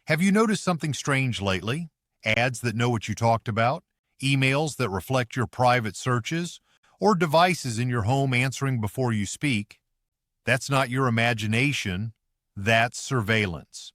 Have you noticed something strange lately? Ads that know what you talked about, emails that reflect your private searches, or devices in your home answering before you speak? That's not your imagination, that's surveillance.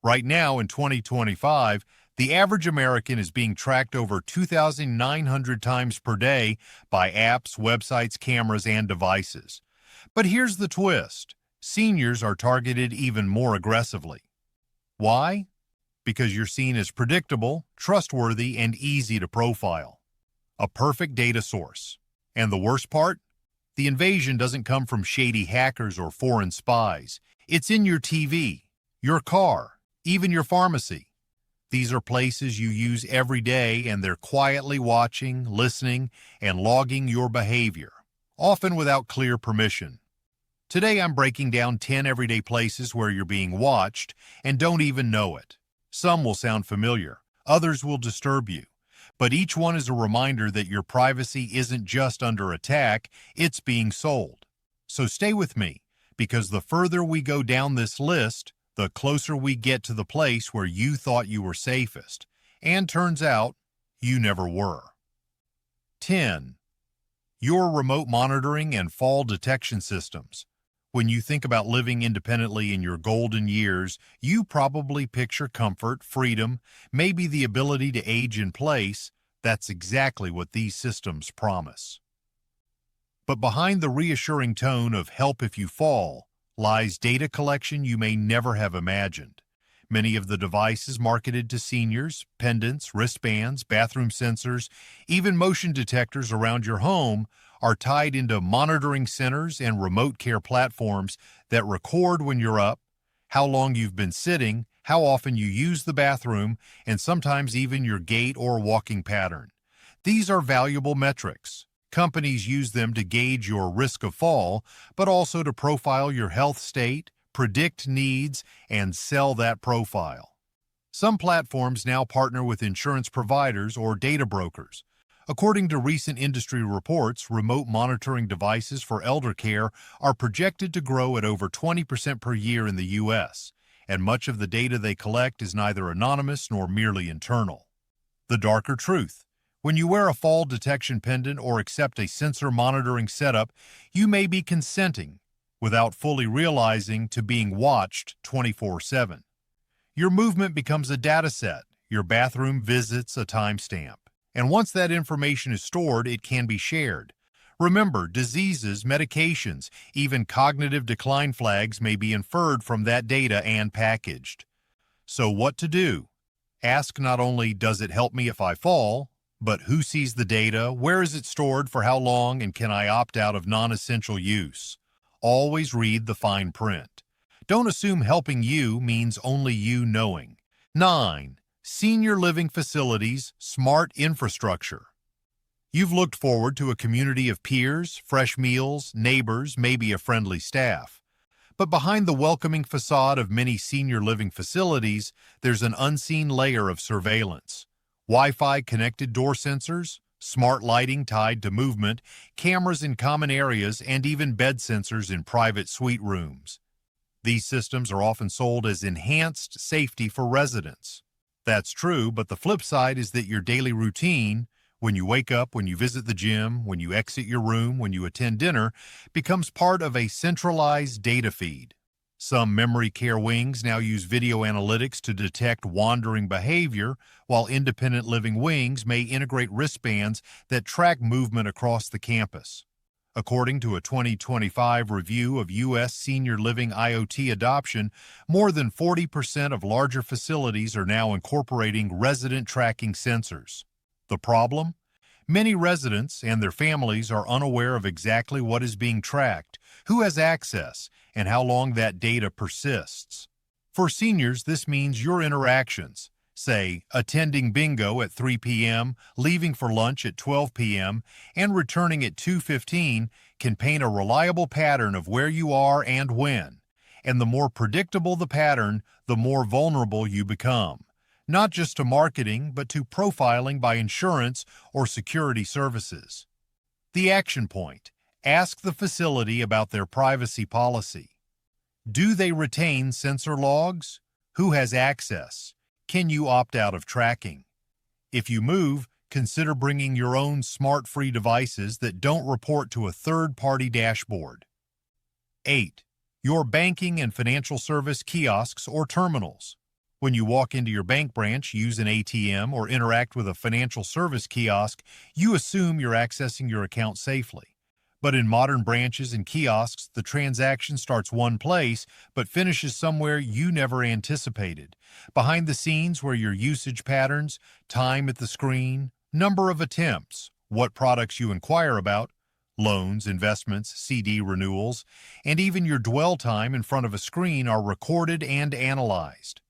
Right now in 2025, the average American is being tracked over 2,900 times per day by apps, websites, cameras, and devices. But here's the twist. Seniors are targeted even more aggressively. Why? Because you're seen as predictable, trustworthy, and easy to profile. A perfect data source. And the worst part? The invasion doesn't come from shady hackers or foreign spies. It's in your TV, your car, even your pharmacy. These are places you use every day, and they're quietly watching, listening, and logging your behavior, often without clear permission. Today I'm breaking down 10 everyday places where you're being watched and don't even know it. Some will sound familiar, others will disturb you, but each one is a reminder that your privacy isn't just under attack, it's being sold. So stay with me, because the further we go down this list, the closer we get to the place where you thought you were safest, and turns out you never were. 10. Your remote monitoring and fall detection systems. When you think about living independently in your golden years, you probably picture comfort, freedom, maybe the ability to age in place. That's exactly what these systems promise. But behind the reassuring tone of "help if you fall" lies data collection you may never have imagined. Many of the devices marketed to seniors, pendants, wristbands, bathroom sensors, even motion detectors around your home are tied into monitoring centers and remote care platforms that record when you're up, how long you've been sitting, how often you use the bathroom, and sometimes even your gait or walking pattern. These are valuable metrics. Companies use them to gauge your risk of fall, but also to profile your health state, predict needs, and sell that profile. Some platforms now partner with insurance providers or data brokers. According to recent industry reports, remote monitoring devices for elder care are projected to grow at over 20% per year in the U.S., and much of the data they collect is neither anonymous nor merely internal. The darker truth: when you wear a fall detection pendant or accept a sensor monitoring setup, you may be consenting, without fully realizing, to being watched 24/7. Your movement becomes a data set, your bathroom visits a timestamp. And once that information is stored, it can be shared. Remember, diseases, medications, even cognitive decline flags may be inferred from that data and packaged. So what to do? Ask not only, does it help me if I fall, but who sees the data, where is it stored, for how long, and can I opt out of non-essential use? Always read the fine print. Don't assume helping you means only you knowing. 9. Senior living facilities, smart infrastructure. You've looked forward to a community of peers, fresh meals, neighbors, maybe a friendly staff. But behind the welcoming facade of many senior living facilities, there's an unseen layer of surveillance. Wi-Fi connected door sensors, smart lighting tied to movement, cameras in common areas, and even bed sensors in private suite rooms. These systems are often sold as enhanced safety for residents. That's true, but the flip side is that your daily routine, when you wake up, when you visit the gym, when you exit your room, when you attend dinner, becomes part of a centralized data feed. Some memory care wings now use video analytics to detect wandering behavior, while independent living wings may integrate wristbands that track movement across the campus. According to a 2025 review of U.S. senior living IoT adoption, more than 40% of larger facilities are now incorporating resident tracking sensors. The problem? Many residents and their families are unaware of exactly what is being tracked, who has access, and how long that data persists. For seniors, this means your interactions, say, attending bingo at 3 p.m., leaving for lunch at 12 p.m., and returning at 2:15, can paint a reliable pattern of where you are and when. And the more predictable the pattern, the more vulnerable you become, not just to marketing, but to profiling by insurance or security services. The action point: ask the facility about their privacy policy. Do they retain sensor logs? Who has access? Can you opt out of tracking? If you move, consider bringing your own smart-free devices that don't report to a third-party dashboard. 8. Your banking and financial service kiosks or terminals. When you walk into your bank branch, use an ATM, or interact with a financial service kiosk, you assume you're accessing your account safely. But in modern branches and kiosks, the transaction starts one place but finishes somewhere you never anticipated. Behind the scenes, where your usage patterns, time at the screen, number of attempts, what products you inquire about, loans, investments, CD renewals, and even your dwell time in front of a screen are recorded and analyzed.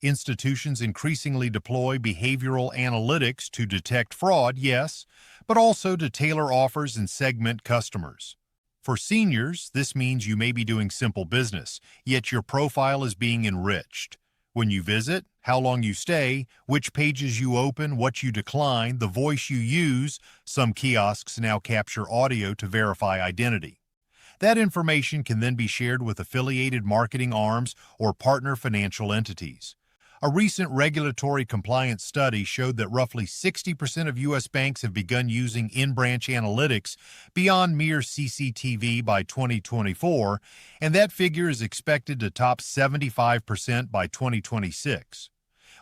Institutions increasingly deploy behavioral analytics to detect fraud, yes, but also to tailor offers and segment customers. For seniors, this means you may be doing simple business, yet your profile is being enriched. When you visit, how long you stay, which pages you open, what you decline, the voice you use. Some kiosks now capture audio to verify identity. That information can then be shared with affiliated marketing arms or partner financial entities. A recent regulatory compliance study showed that roughly 60% of U.S. banks have begun using in-branch analytics beyond mere CCTV by 2024, and that figure is expected to top 75% by 2026.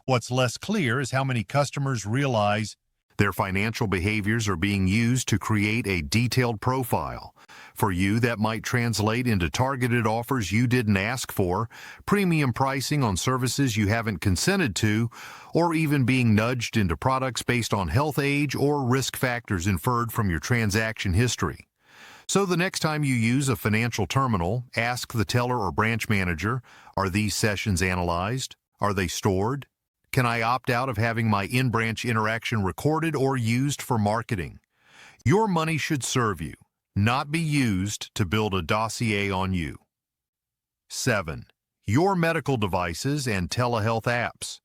What's less clear is how many customers realize their financial behaviors are being used to create a detailed profile. For you, that might translate into targeted offers you didn't ask for, premium pricing on services you haven't consented to, or even being nudged into products based on health age or risk factors inferred from your transaction history. So the next time you use a financial terminal, ask the teller or branch manager, are these sessions analyzed? Are they stored? Can I opt out of having my in-branch interaction recorded or used for marketing? Your money should serve you, not be used to build a dossier on you. 7. Your medical devices and telehealth apps.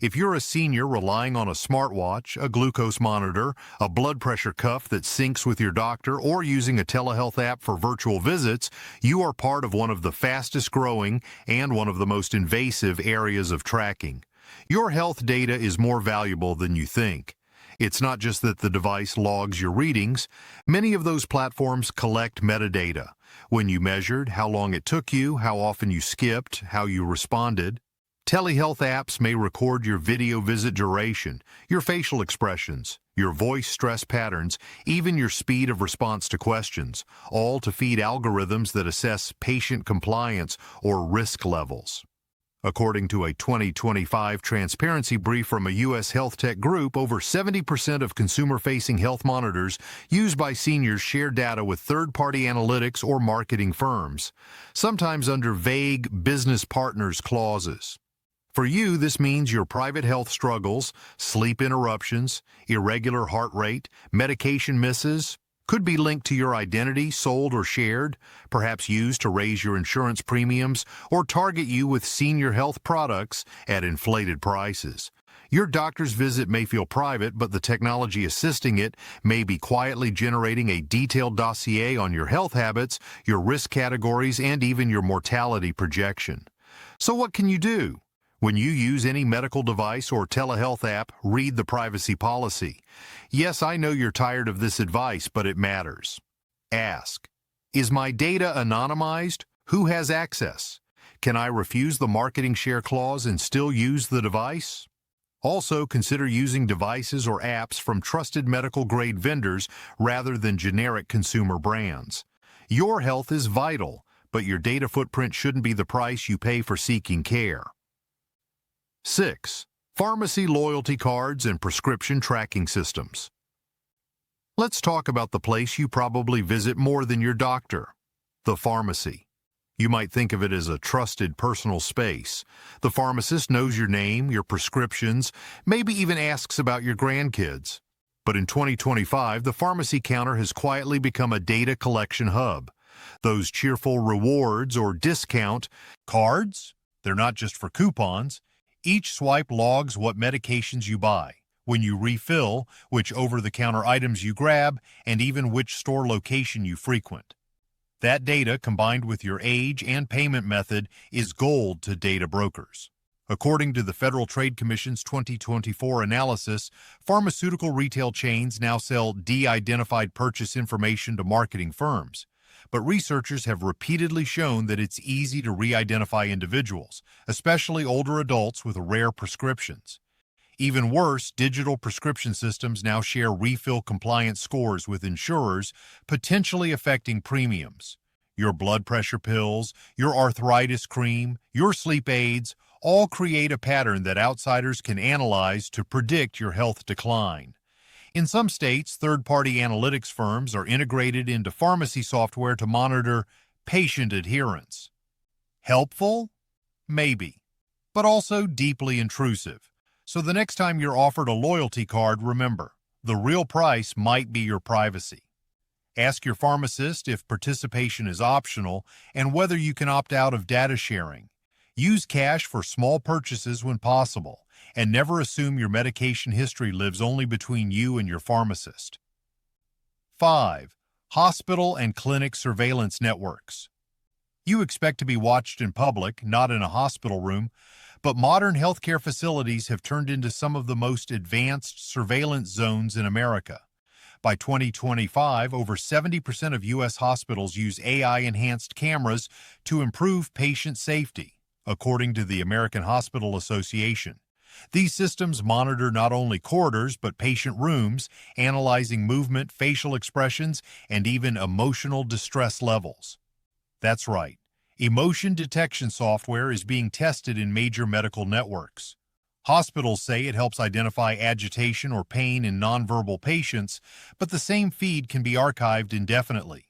If you're a senior relying on a smartwatch, a glucose monitor, a blood pressure cuff that syncs with your doctor, or using a telehealth app for virtual visits, you are part of one of the fastest growing and one of the most invasive areas of tracking. Your health data is more valuable than you think. It's not just that the device logs your readings. Many of those platforms collect metadata. When you measured, how long it took you, how often you skipped, how you responded. Telehealth apps may record your video visit duration, your facial expressions, your voice stress patterns, even your speed of response to questions, all to feed algorithms that assess patient compliance or risk levels. According to a 2025 transparency brief from a U.S. health tech group, over 70% of consumer-facing health monitors used by seniors share data with third-party analytics or marketing firms, sometimes under vague business partners clauses. For you, this means your private health struggles, sleep interruptions, irregular heart rate, medication misses, could be linked to your identity, sold or shared, perhaps used to raise your insurance premiums or target you with senior health products at inflated prices. Your doctor's visit may feel private, but the technology assisting it may be quietly generating a detailed dossier on your health habits, your risk categories, and even your mortality projection. So what can you do? When you use any medical device or telehealth app, read the privacy policy. Yes, I know you're tired of this advice, but it matters. Ask, is my data anonymized? Who has access? Can I refuse the marketing share clause and still use the device? Also, consider using devices or apps from trusted medical-grade vendors rather than generic consumer brands. Your health is vital, but your data footprint shouldn't be the price you pay for seeking care. 6. Pharmacy loyalty cards and prescription tracking systems. Let's talk about the place you probably visit more than your doctor, the pharmacy. You might think of it as a trusted personal space. The pharmacist knows your name, your prescriptions, maybe even asks about your grandkids. But in 2025, the pharmacy counter has quietly become a data collection hub. Those cheerful rewards or discount cards, they're not just for coupons. Each swipe logs what medications you buy, when you refill, which over-the-counter items you grab, and even which store location you frequent. That data, combined with your age and payment method, is gold to data brokers. According to the Federal Trade Commission's 2024 analysis, pharmaceutical retail chains now sell de-identified purchase information to marketing firms. But researchers have repeatedly shown that it's easy to re-identify individuals, especially older adults with rare prescriptions. Even worse, digital prescription systems now share refill compliance scores with insurers, potentially affecting premiums. Your blood pressure pills, your arthritis cream, your sleep aids all create a pattern that outsiders can analyze to predict your health decline. In some states, third-party analytics firms are integrated into pharmacy software to monitor patient adherence. Helpful? Maybe, but also deeply intrusive. So the next time you're offered a loyalty card, remember, the real price might be your privacy. Ask your pharmacist if participation is optional and whether you can opt out of data sharing. Use cash for small purchases when possible, and never assume your medication history lives only between you and your pharmacist. 5. Hospital and clinic surveillance networks. You expect to be watched in public, not in a hospital room, but modern healthcare facilities have turned into some of the most advanced surveillance zones in America. By 2025, over 70% of U.S. hospitals use AI-enhanced cameras to improve patient safety, according to the American Hospital Association. These systems monitor not only corridors but patient rooms, analyzing movement, facial expressions, and even emotional distress levels. That's right. Emotion detection software is being tested in major medical networks. Hospitals say it helps identify agitation or pain in nonverbal patients, but the same feed can be archived indefinitely.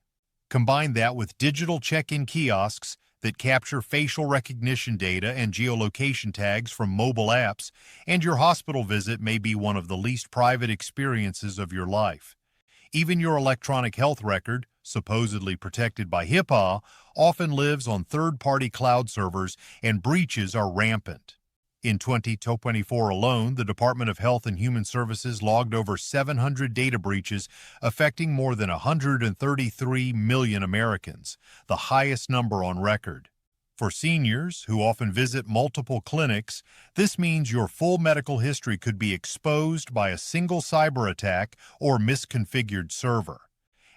Combine that with digital check-in kiosks that capture facial recognition data and geolocation tags from mobile apps, and your hospital visit may be one of the least private experiences of your life. Even your electronic health record, supposedly protected by HIPAA, often lives on third-party cloud servers, and breaches are rampant. In 2024 alone, the Department of Health and Human Services logged over 700 data breaches affecting more than 133 million Americans, the highest number on record. For seniors, who often visit multiple clinics, this means your full medical history could be exposed by a single cyber attack or misconfigured server.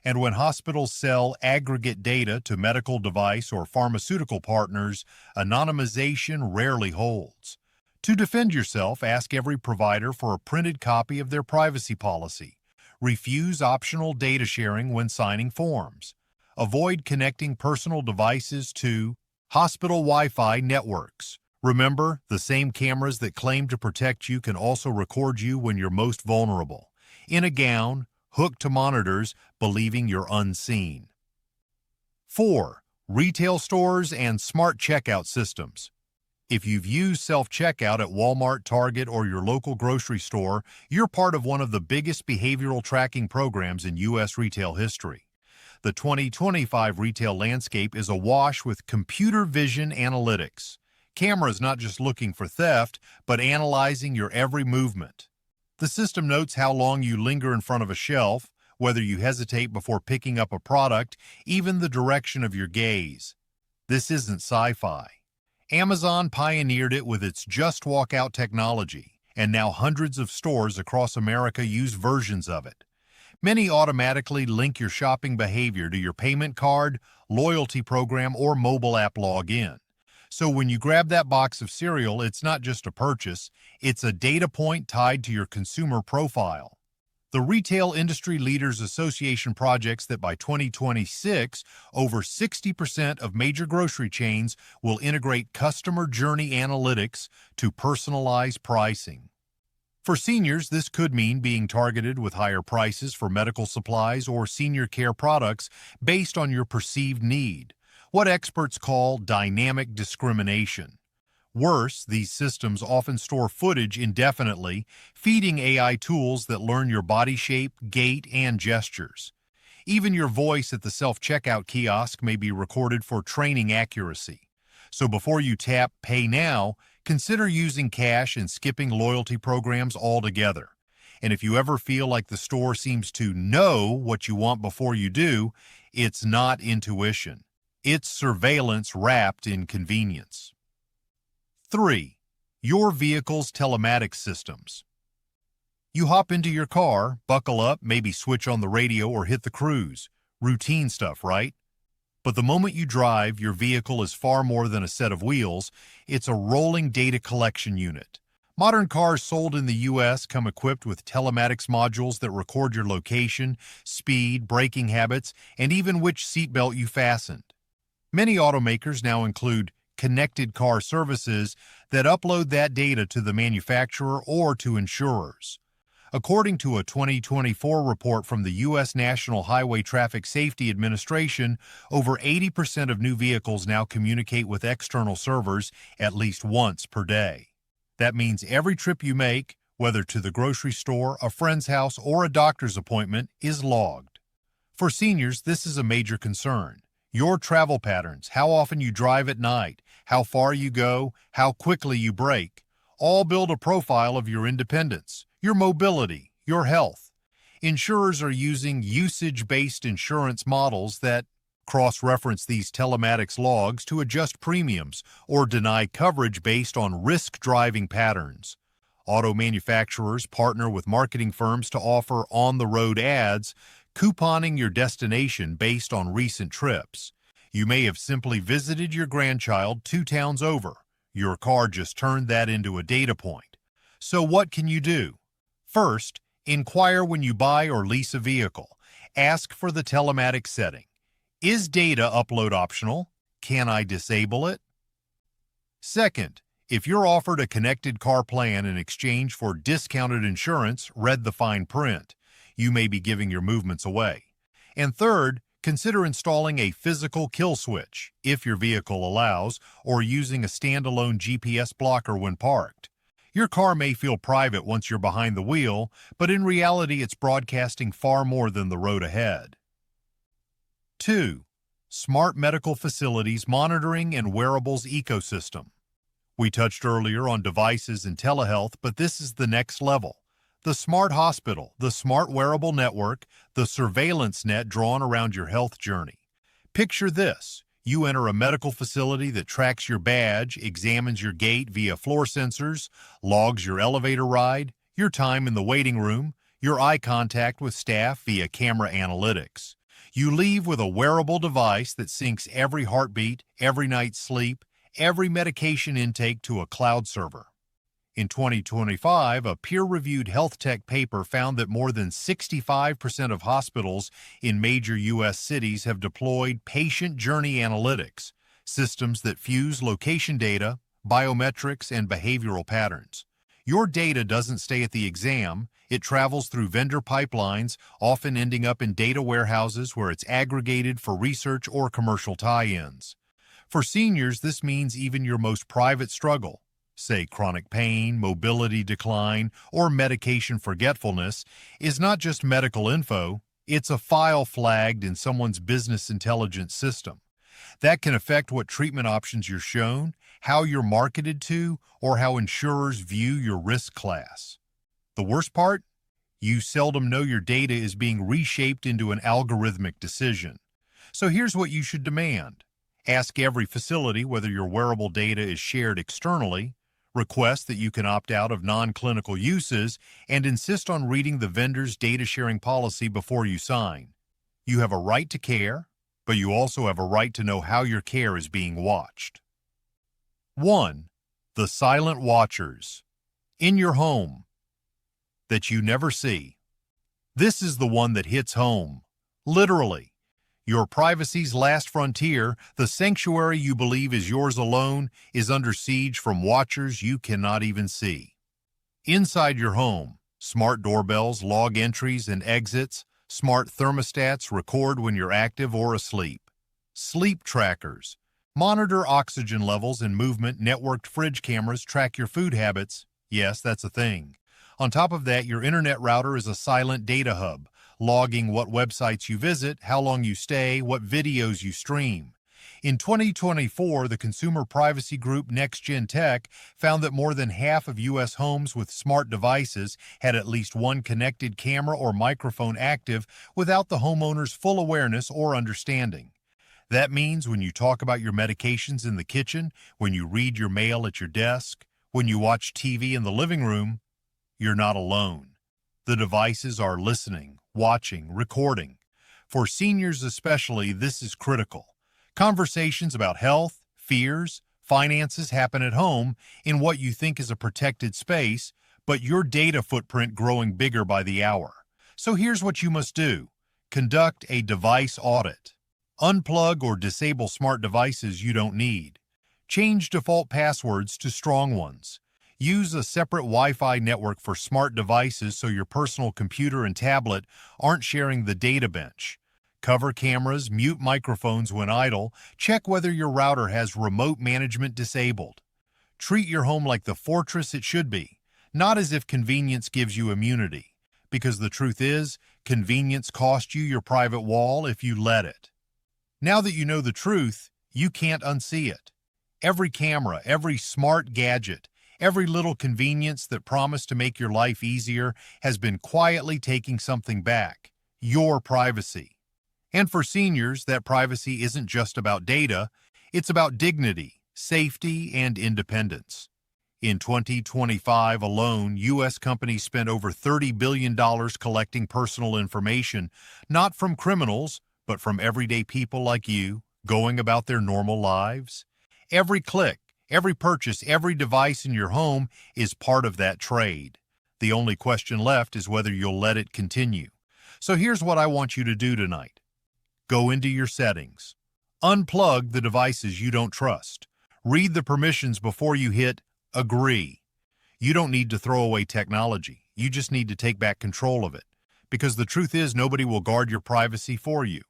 And when hospitals sell aggregate data to medical device or pharmaceutical partners, anonymization rarely holds. To defend yourself, ask every provider for a printed copy of their privacy policy. Refuse optional data sharing when signing forms. Avoid connecting personal devices to hospital Wi-Fi networks. Remember, the same cameras that claim to protect you can also record you when you're most vulnerable. In a gown, hooked to monitors, believing you're unseen. 4. Retail stores and smart checkout systems. If you've used self-checkout at Walmart, Target, or your local grocery store, you're part of one of the biggest behavioral tracking programs in U.S. retail history. The 2025 retail landscape is awash with computer vision analytics. Cameras not just looking for theft, but analyzing your every movement. The system notes how long you linger in front of a shelf, whether you hesitate before picking up a product, even the direction of your gaze. This isn't sci-fi. Amazon pioneered it with its Just Walk Out technology, and now hundreds of stores across America use versions of it. Many automatically link your shopping behavior to your payment card, loyalty program, or mobile app login. So when you grab that box of cereal, it's not just a purchase, it's a data point tied to your consumer profile. The Retail Industry Leaders Association projects that by 2026, over 60% of major grocery chains will integrate customer journey analytics to personalize pricing. For seniors, this could mean being targeted with higher prices for medical supplies or senior care products based on your perceived need, what experts call dynamic discrimination. Worse, these systems often store footage indefinitely, feeding AI tools that learn your body shape, gait, and gestures. Even your voice at the self-checkout kiosk may be recorded for training accuracy. So before you tap Pay Now, consider using cash and skipping loyalty programs altogether. And if you ever feel like the store seems to know what you want before you do, it's not intuition. It's surveillance wrapped in convenience. 3. Your vehicle's telematics systems. You hop into your car, buckle up, maybe switch on the radio or hit the cruise. Routine stuff, right? But the moment you drive, your vehicle is far more than a set of wheels. It's a rolling data collection unit. Modern cars sold in the U.S. come equipped with telematics modules that record your location, speed, braking habits, and even which seatbelt you fastened. Many automakers now include connected car services that upload that data to the manufacturer or to insurers. According to a 2024 report from the U.S. National Highway Traffic Safety Administration, over 80% of new vehicles now communicate with external servers at least once per day. That means every trip you make, whether to the grocery store, a friend's house, or a doctor's appointment, is logged. For seniors, this is a major concern. Your travel patterns, how often you drive at night, how far you go, how quickly you brake, all build a profile of your independence, your mobility, your health. Insurers are using usage-based insurance models that cross-reference these telematics logs to adjust premiums or deny coverage based on risk driving patterns. Auto manufacturers partner with marketing firms to offer on-the-road ads, couponing your destination based on recent trips. You may have simply visited your grandchild 2 towns over. Your car just turned that into a data point. So what can you do? First, inquire when you buy or lease a vehicle. Ask for the telematics setting. Is data upload optional? Can I disable it? Second, if you're offered a connected car plan in exchange for discounted insurance, read the fine print. You may be giving your movements away. And third, consider installing a physical kill switch, if your vehicle allows, or using a standalone GPS blocker when parked. Your car may feel private once you're behind the wheel, but in reality it's broadcasting far more than the road ahead. 2. Smart medical facilities monitoring and wearables ecosystem. We touched earlier on devices and telehealth, but this is the next level. The smart hospital, the smart wearable network, the surveillance net drawn around your health journey. Picture this. You enter a medical facility that tracks your badge, examines your gait via floor sensors, logs your elevator ride, your time in the waiting room, your eye contact with staff via camera analytics. You leave with a wearable device that syncs every heartbeat, every night's sleep, every medication intake to a cloud server. In 2025, a peer-reviewed health tech paper found that more than 65% of hospitals in major U.S. cities have deployed patient journey analytics, systems that fuse location data, biometrics, and behavioral patterns. Your data doesn't stay at the exam, it travels through vendor pipelines, often ending up in data warehouses where it's aggregated for research or commercial tie-ins. For seniors, this means even your most private struggle, say chronic pain, mobility decline, or medication forgetfulness, is not just medical info, it's a file flagged in someone's business intelligence system. That can affect what treatment options you're shown, how you're marketed to, or how insurers view your risk class. The worst part? You seldom know your data is being reshaped into an algorithmic decision. So here's what you should demand. Ask every facility whether your wearable data is shared externally, request that you can opt out of non-clinical uses, and insist on reading the vendor's data sharing policy before you sign. You have a right to care, but you also have a right to know how your care is being watched. 1. The silent watchers. In your home. That you never see. This is the one that hits home. Literally. Your privacy's last frontier, the sanctuary you believe is yours alone, is under siege from watchers you cannot even see. Inside your home, smart doorbells log entries and exits, smart thermostats record when you're active or asleep. Sleep trackers monitor oxygen levels and movement. Networked fridge cameras track your food habits. Yes, that's a thing. On top of that, your internet router is a silent data hub, logging what websites you visit, how long you stay, what videos you stream. In 2024, the consumer privacy group NextGen Tech found that more than half of U.S. homes with smart devices had at least one connected camera or microphone active without the homeowner's full awareness or understanding. That means when you talk about your medications in the kitchen, when you read your mail at your desk, When you watch TV in the living room, you're not alone. The devices are listening, watching, recording. For seniors especially, this is critical. Conversations about health, fears, finances happen at home in what you think is a protected space, but your data footprint growing bigger by the hour. So here's what you must do. Conduct a device audit. Unplug or disable smart devices you don't need. Change default passwords to strong ones. Use a separate Wi-Fi network for smart devices so your personal computer and tablet aren't sharing the data bench. Cover cameras, mute microphones when idle, check whether your router has remote management disabled. Treat your home like the fortress it should be, not as if convenience gives you immunity, because the truth is, convenience cost you your private wall if you let it. Now that you know the truth, you can't unsee it. Every camera, every smart gadget, every little convenience that promised to make your life easier has been quietly taking something back, your privacy. And for seniors, that privacy isn't just about data, it's about dignity, safety, and independence. In 2025 alone, U.S. companies spent over $30 billion collecting personal information, not from criminals, but from everyday people like you, going about their normal lives. Every click, every purchase, every device in your home is part of that trade. The only question left is whether you'll let it continue. So here's what I want you to do tonight. Go into your settings. Unplug the devices you don't trust. Read the permissions before you hit agree. You don't need to throw away technology. You just need to take back control of it. Because the truth is, nobody will guard your privacy for you.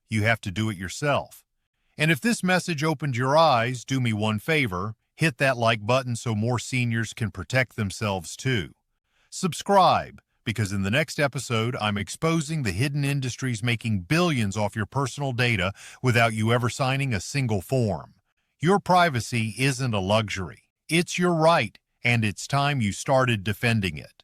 You have to do it yourself. And if this message opened your eyes, do me one favor, hit that like button so more seniors can protect themselves too. Subscribe, because in the next episode, I'm exposing the hidden industries making billions off your personal data without you ever signing a single form. Your privacy isn't a luxury. It's your right, and it's time you started defending it.